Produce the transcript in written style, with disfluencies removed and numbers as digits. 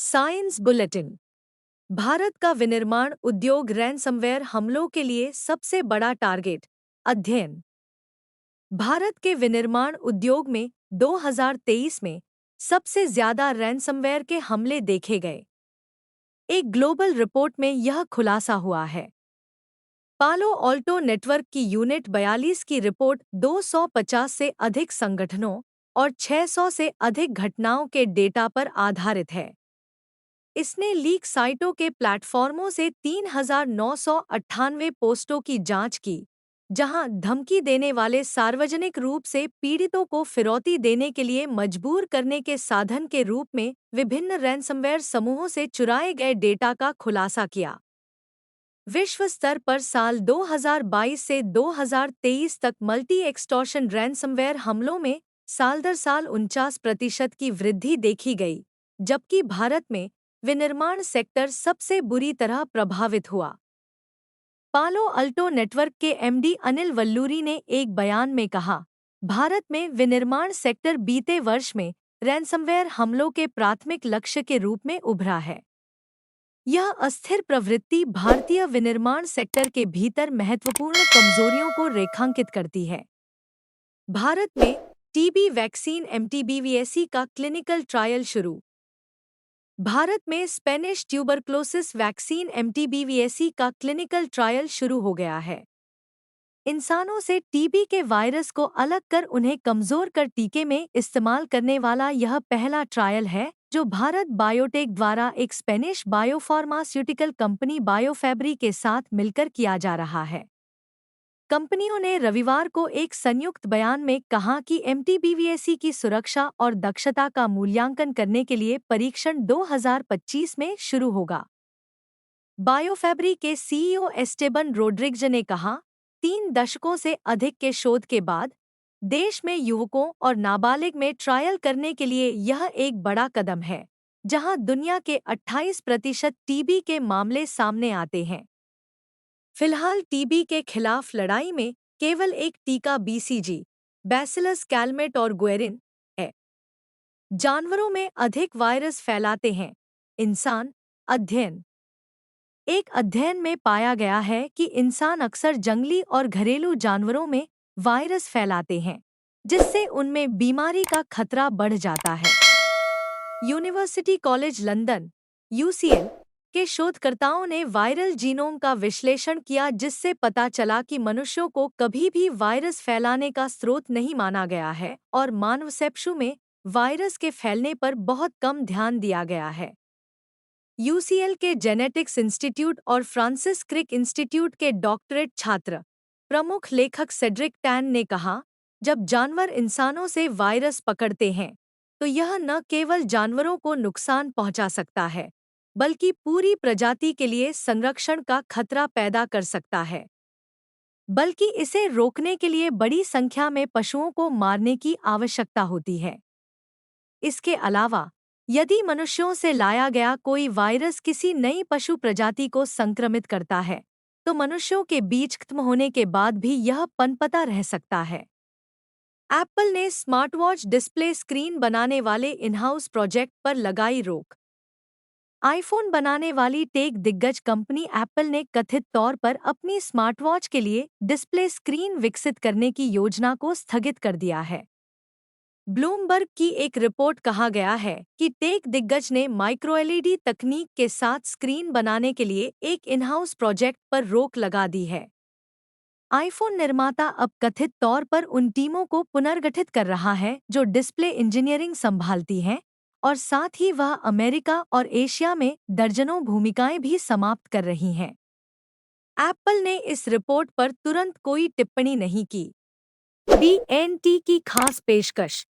Science bulletin. Bharat का विनिर्माण उद्योग रैनसमवेयर हमलों के लिए सबसे बड़ा टारगेट। अध्ययन। भारत के विनिर्माण उद्योग में 2023 में सबसे ज्यादा रैनसमवेयर के हमले देखे गए। एक ग्लोबल रिपोर्ट में यह खुलासा हुआ है। पालो ऑल्टो नेटवर्क की यूनिट 42 की रिपोर्ट 250 से अधिक संगठनों और 600 से अधिक घटनाओं के डेटा पर आधारित है। इसने लीक साइटों के प्लेटफॉर्मों से 3,998 पोस्टों की जांच की, जहां धमकी देने वाले सार्वजनिक रूप से पीड़ितों को फिरौती देने के लिए मजबूर करने के साधन के रूप में विभिन्न रैनसमवेयर समूहों से चुराए गए डेटा का खुलासा किया। विश्व स्तर पर साल 2022 से 2023 तक मल्टी एक्सटॉर्शन रैनसमवेयर हमलों में साल दर साल 49% की वृद्धि देखी गई, जबकि भारत में विनिर्माण सेक्टर सबसे बुरी तरह प्रभावित हुआ। पालो अल्टो नेटवर्क के एमडी अनिल वल्लूरी ने एक बयान में कहा, भारत में विनिर्माण सेक्टर बीते वर्ष में रैनसमवेयर हमलों के प्राथमिक लक्ष्य के रूप में उभरा है। यह अस्थिर प्रवृत्ति भारतीय विनिर्माण सेक्टर के भीतर महत्वपूर्ण कमजोरियों को रेखांकित करती है। भारत में टीबी वैक्सीन एमटीबीवीएसी का क्लिनिकल ट्रायल शुरू। भारत में स्पेनिश ट्यूबरक्लोसिस वैक्सीन एमटीबीवीएसी का क्लिनिकल ट्रायल शुरू हो गया है। इंसानों से टीबी के वायरस को अलग कर उन्हें कमजोर कर टीके में इस्तेमाल करने वाला यह पहला ट्रायल है, जो भारत बायोटेक द्वारा एक स्पेनिश बायोफार्मास्यूटिकल कंपनी बायोफैब्री के साथ मिलकर किया जा रहा है। कंपनियों ने रविवार को एक संयुक्त बयान में कहा कि एमटीबीवीएसी की सुरक्षा और दक्षता का मूल्यांकन करने के लिए परीक्षण 2025 में शुरू होगा। बायोफैब्री के सीईओ एस्टेबन रोड्रिग्ज ने कहा, 3 दशकों से अधिक के शोध के बाद देश में युवकों और नाबालिग में ट्रायल करने के लिए यह एक बड़ा कदम है, जहां दुनिया के 28% टीबी के मामले सामने आते हैं। फिलहाल टीबी के खिलाफ लड़ाई में केवल एक टीका बीसीजी, बैसिलस कैलमेट और गुएरिन है। जानवरों में अधिक वायरस फैलाते हैं। इंसान। अध्ययन। एक अध्ययन में पाया गया है कि इंसान अक्सर जंगली और घरेलू जानवरों में वायरस फैलाते हैं, जिससे उनमें बीमारी का खतरा बढ़ जाता है। यूनिवर्सिटी कॉलेज लंदन (यूसीएल) के शोधकर्ताओं ने वायरल जीनोम का विश्लेषण किया, जिससे पता चला कि मनुष्यों को कभी भी वायरस फैलाने का स्रोत नहीं माना गया है और मानव सेप्शु में वायरस के फैलने पर बहुत कम ध्यान दिया गया है। यूसीएल के जेनेटिक्स इंस्टीट्यूट और फ्रांसिस क्रिक इंस्टीट्यूट के डॉक्टरेट छात्र प्रमुख लेखक सेड्रिक टैन ने कहा, जब जानवर इंसानों से वायरस पकड़ते हैं तो यह न केवल जानवरों को नुकसान पहुंचा सकता है, बल्कि पूरी प्रजाति के लिए संरक्षण का खतरा पैदा कर सकता है। बल्कि इसे रोकने के लिए बड़ी संख्या में पशुओं को मारने की आवश्यकता होती है। इसके अलावा, यदि मनुष्यों से लाया गया कोई वायरस किसी नई पशु प्रजाति को संक्रमित करता है, तो मनुष्यों के बीच खत्म होने के बाद भी यह पनपता रह सकता है। एप्पल ने स्मार्टवॉच डिस्प्ले स्क्रीन बनाने वाले इन-हाउस प्रोजेक्ट पर लगाई रोक। आईफोन बनाने वाली टेक दिग्गज कंपनी एप्पल ने कथित तौर पर अपनी स्मार्टवॉच के लिए डिस्प्ले स्क्रीन विकसित करने की योजना को स्थगित कर दिया है। ब्लूमबर्ग की एक रिपोर्ट कहा गया है कि टेक दिग्गज ने माइक्रो एलईडी तकनीक के साथ स्क्रीन बनाने के लिए एक इन-हाउस प्रोजेक्ट पर रोक लगा दी है। आईफोन निर्माता अब कथित तौर पर उन टीमों को पुनर्गठित कर रहा है जो डिस्प्ले इंजीनियरिंग संभालती हैं, और साथ ही वह अमेरिका और एशिया में दर्जनों भूमिकाएं भी समाप्त कर रही हैं। एप्पल ने इस रिपोर्ट पर तुरंत कोई टिप्पणी नहीं की। BNT की खास पेशकश।